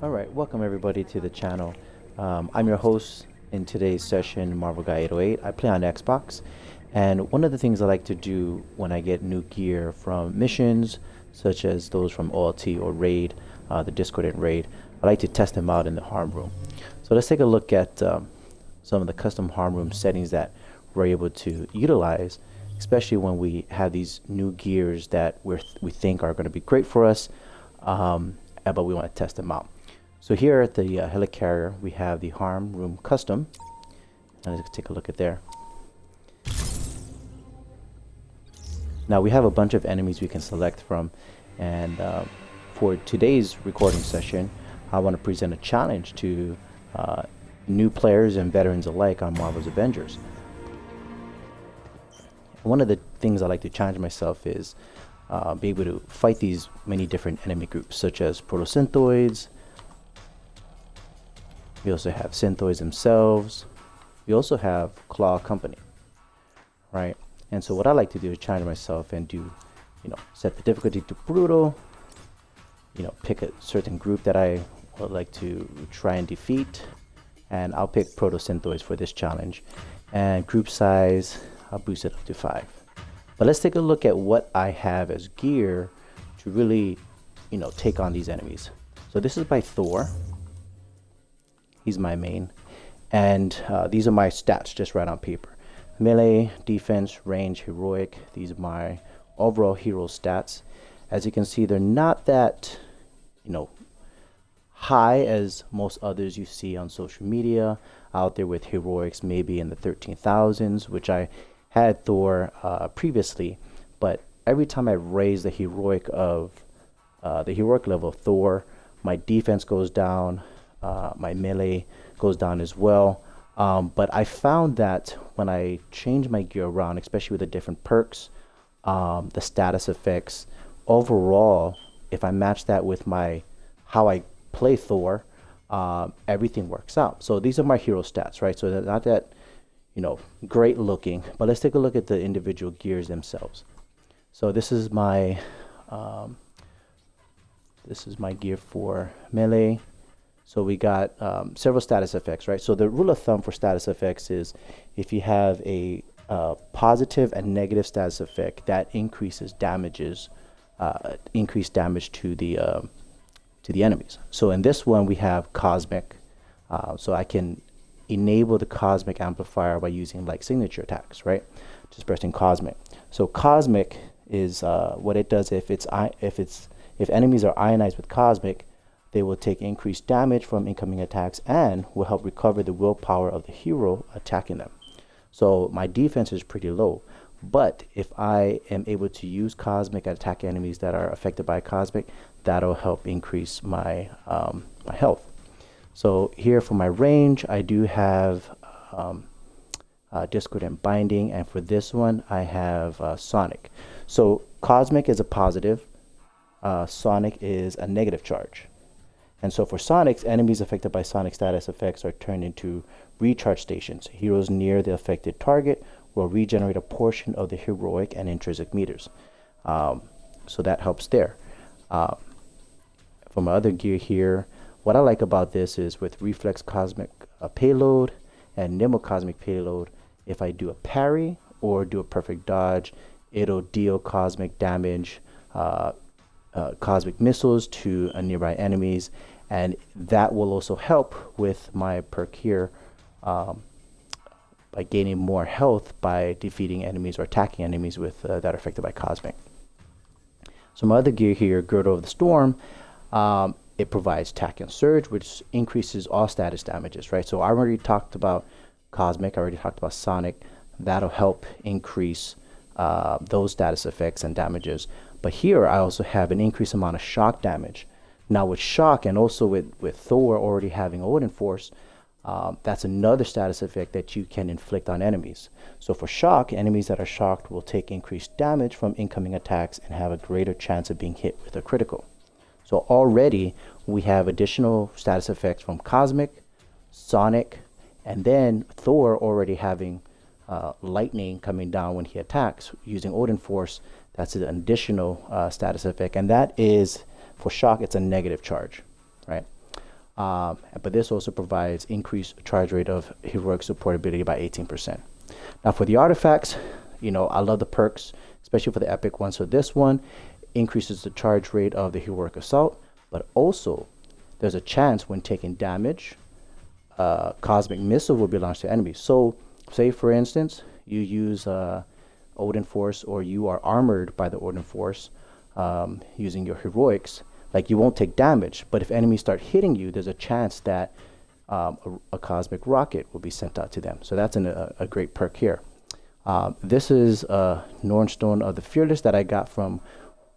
All right, welcome everybody to the channel. I'm your host in today's session, Marvel Guy 808. I play on Xbox, and one of the things I like to do when I get new gear from missions, such as those from OLT or Raid, the Discord and Raid, I like to test them out in the harm room. So let's take a look at some of the custom harm room settings that we're able to utilize, especially when we have these new gears that we think are going to be great for us, but we want to test them out. So here at the helicarrier, we have the harm room custom. And let's take a look at there. Now we have a bunch of enemies we can select from, and for today's recording session, I want to present a challenge to new players and veterans alike on Marvel's Avengers. One of the things I like to challenge myself is be able to fight these many different enemy groups, such as Proto-synthoids. We also have synthoids themselves. We also have Claw Company, right? And so what I like to do is challenge myself and do, set the difficulty to brutal, pick a certain group that I would like to try and defeat. And I'll pick Proto-synthoids for this challenge. And group size, I'll boost it up to 5. But let's take a look at what I have as gear to really, take on these enemies. So this is by Thor. He's my main. And these are my stats just right on paper. Melee, defense, range, heroic. These are my overall hero stats. As you can see, they're not that, high as most others you see on social media out there with heroics maybe in the 13,000s, which I had Thor previously. But every time I raise the heroic level of Thor, my defense goes down. My melee goes down as well. But I found that when I change my gear around, especially with the different perks, the status effects, overall, if I match that with how I play Thor, everything works out. So these are my hero stats, right? So they're not that, great looking. But let's take a look at the individual gears themselves. So this is my gear for melee. So we got several status effects, right? So the rule of thumb for status effects is if you have a positive and negative status effect, that increases increased damage to the enemies. So in this one we have cosmic. So I can enable the cosmic amplifier by using like signature attacks, right? Just pressing cosmic. So cosmic is what it does if enemies are ionized with cosmic. They will take increased damage from incoming attacks and will help recover the willpower of the hero attacking them. So my defense is pretty low, but if I am able to use cosmic and attack enemies that are affected by cosmic, that'll help increase my my health. So here for my range, I do have Discord and Binding, and for this one I have Sonic. So cosmic is a positive, Sonic is a negative charge. And so for Sonics, enemies affected by Sonic status effects are turned into recharge stations. Heroes near the affected target will regenerate a portion of the heroic and intrinsic meters. So that helps there. For my other gear here, what I like about this is with Reflex Cosmic Payload and Nimble Cosmic Payload, if I do a parry or do a perfect dodge, it'll deal cosmic damage, cosmic missiles to nearby enemies, and that will also help with my perk here by gaining more health by defeating enemies or attacking enemies with that are affected by cosmic. So my other gear here, Girdle of the Storm, it provides attack and surge, which increases all status damages, right? So I already talked about cosmic, I already talked about Sonic. That'll help increase those status effects and damages. But here I also have an increased amount of shock damage. Now with shock, and also with Thor already having Odin Force, that's another status effect that you can inflict on enemies. So for shock, enemies that are shocked will take increased damage from incoming attacks and have a greater chance of being hit with a critical. So already we have additional status effects from Cosmic, Sonic, and then Thor already having lightning coming down when he attacks using Odin Force. That's an additional status effect, and that is, for shock, it's a negative charge, right? But this also provides increased charge rate of heroic support ability by 18%. Now for the artifacts, I love the perks, especially for the epic one. So this one increases the charge rate of the heroic assault, but also there's a chance when taking damage, cosmic missile will be launched to enemies. So say for instance, you use Odin Force, or you are armored by the Odin Force using your heroics, like you won't take damage, but if enemies start hitting you, there's a chance that a cosmic rocket will be sent out to them. So that's a great perk here. This is Nornstone of the Fearless that I got from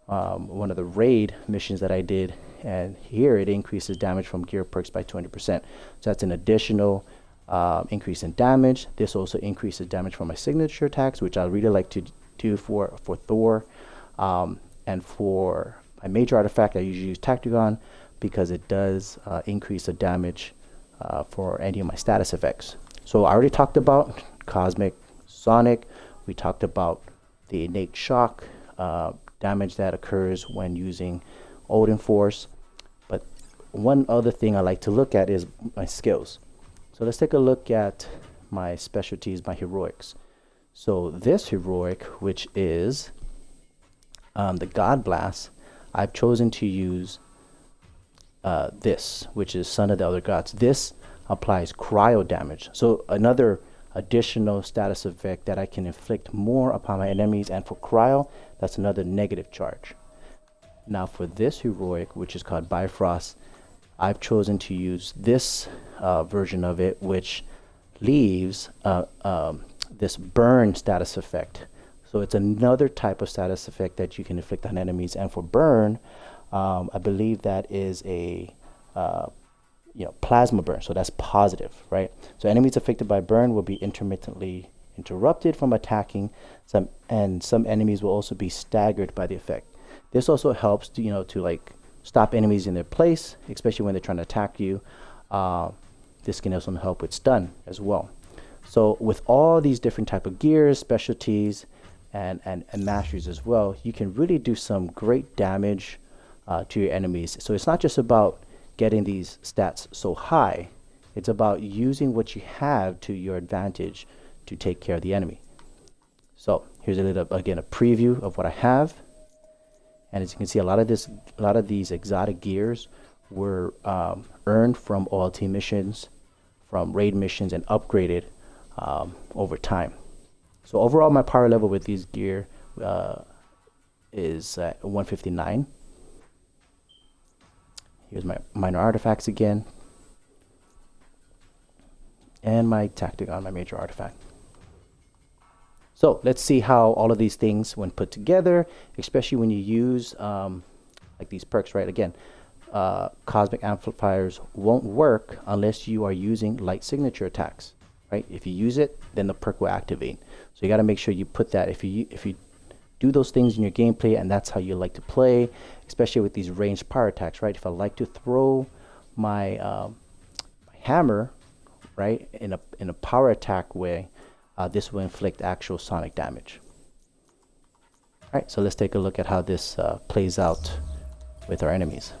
one of the raid missions that I did, and here it increases damage from gear perks by 20%. So that's an additional increase in damage. This also increases damage from my signature attacks, which I really like to do for Thor. And for my major artifact, I usually use Tactigon because it does increase the damage for any of my status effects. So I already talked about Cosmic Sonic. We talked about the innate shock damage that occurs when using Odin Force. But one other thing I like to look at is my skills. So let's take a look at my specialties, my heroics. So this heroic, which is the God Blast, I've chosen to use this, which is Son of the Elder Gods. This applies cryo damage. So another additional status effect that I can inflict more upon my enemies, and for cryo, that's another negative charge. Now for this heroic, which is called Bifrost, I've chosen to use this version of it, which leaves this burn status effect. So it's another type of status effect that you can inflict on enemies. And for burn, I believe that is a plasma burn. So that's positive, right? So enemies affected by burn will be intermittently interrupted from attacking, and some enemies will also be staggered by the effect. This also helps to like stop enemies in their place, especially when they're trying to attack you. This can also help with stun as well. So with all these different type of gears, specialties, and masteries as well, you can really do some great damage to your enemies. So it's not just about getting these stats so high, it's about using what you have to your advantage to take care of the enemy. So here's a preview of what I have. And as you can see, a lot of these exotic gears were earned from OLT missions, from raid missions, and upgraded over time. So overall, my power level with these gear is 159. Here's my minor artifacts again, and my Tactigon, my major artifact. So let's see how all of these things, when put together, especially when you use like these perks, right? Again, cosmic amplifiers won't work unless you are using light signature attacks, right? If you use it, then the perk will activate. So you got to make sure you put that, if you do those things in your gameplay, and that's how you like to play, especially with these ranged power attacks, right? If I like to throw my hammer, right, in a power attack way, this will inflict actual sonic damage. All right, so let's take a look at how this plays out with our enemies.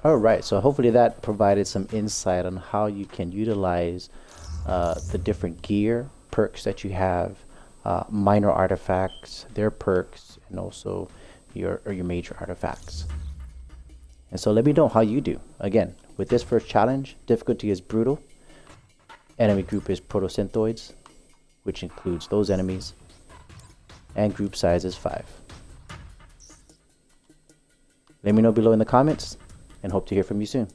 All right, so hopefully that provided some insight on how you can utilize the different gear, perks that you have, minor artifacts, their perks, and also your major artifacts. And so let me know how you do. Again, with this first challenge, difficulty is brutal. Enemy group is Proto-synthoids, which includes those enemies, and group size is 5. Let me know below in the comments, and hope to hear from you soon.